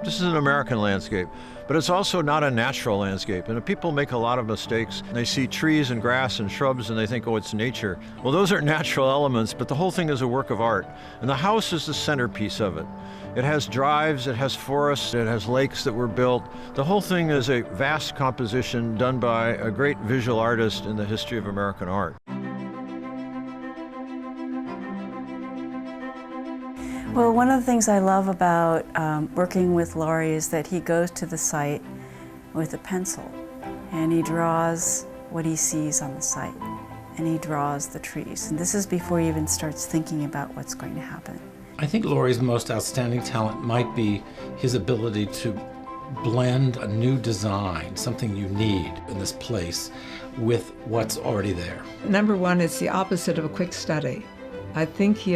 This is an American landscape, but it's also not a natural landscape. And people make a lot of mistakes. They see trees and grass and shrubs and they think, oh, it's nature. Well, those are natural elements, but the whole thing is a work of art. And the house is the centerpiece of it. It has drives, it has forests, it has lakes that were built. The whole thing is a vast composition done by a great visual artist in the history of American art. Well, one of the things I love about working with Laurie is that he goes to the site with a pencil and he draws what he sees on the site and he draws the trees. And this is before he even starts thinking about what's going to happen. I think Laurie's most outstanding talent might be his ability to blend a new design, something you need in this place, with what's already there. Number one, it's the opposite of a quick study. I think he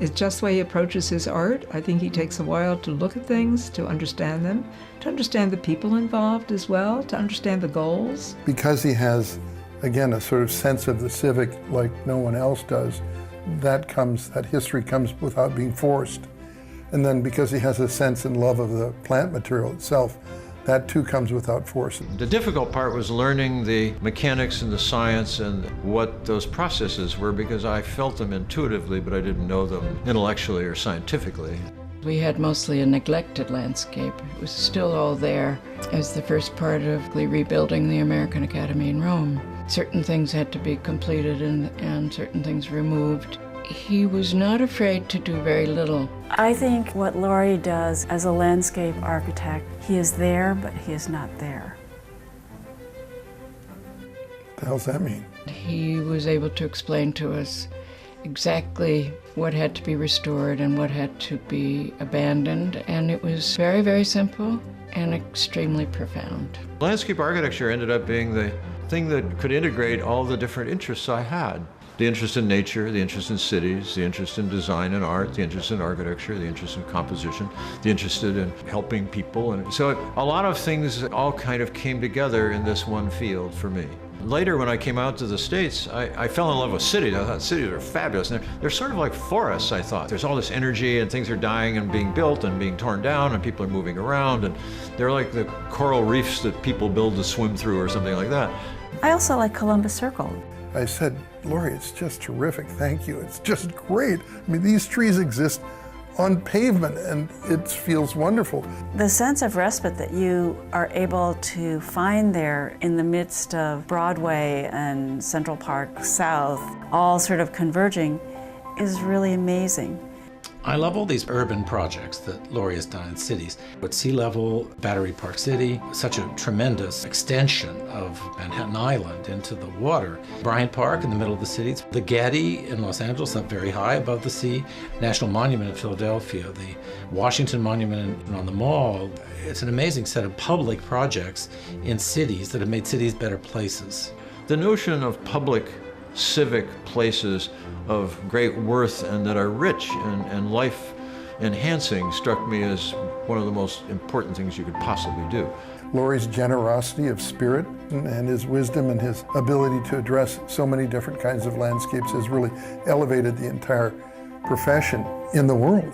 is just the way he approaches his art. I think he takes a while to look at things, to understand them, to understand the people involved as well, to understand the goals. Because he has, again, a sort of sense of the civic like no one else does, that history comes without being forced. And then because he has a sense and love of the plant material itself, that too comes without force. The difficult part was learning the mechanics and the science and what those processes were, because I felt them intuitively, but I didn't know them intellectually or scientifically. We had mostly a neglected landscape. It was still all there as the first part of rebuilding the American Academy in Rome. Certain things had to be completed and certain things removed. He was not afraid to do very little. I think what Laurie does as a landscape architect, he is there, but he is not there. What the hell does that mean? He was able to explain to us exactly what had to be restored and what had to be abandoned, and it was very, very simple and extremely profound. Landscape architecture ended up being the thing that could integrate all the different interests I had. The interest in nature, the interest in cities, the interest in design and art, the interest in architecture, the interest in composition, the interest in helping people. And so a lot of things all kind of came together in this one field for me. Later, when I came out to the States, I fell in love with cities. I thought cities are fabulous. And they're sort of like forests, I thought. There's all this energy and things are dying and being built and being torn down and people are moving around. And they're like the coral reefs that people build to swim through or something like that. I also like Columbus Circle. I said, Laurie, it's just terrific, thank you. It's just great. I mean, these trees exist on pavement and it feels wonderful. The sense of respite that you are able to find there in the midst of Broadway and Central Park South, all sort of converging, is really amazing. I love all these urban projects that Laurie has done in cities. At sea level, Battery Park City, such a tremendous extension of Manhattan Island into the water. Bryant Park in the middle of the city. The Getty in Los Angeles, up very high above the sea. National Monument in Philadelphia. The Washington Monument on the Mall. It's an amazing set of public projects in cities that have made cities better places. The notion of public civic places of great worth and that are rich and life-enhancing struck me as one of the most important things you could possibly do. Laurie's generosity of spirit and his wisdom and his ability to address so many different kinds of landscapes has really elevated the entire profession in the world.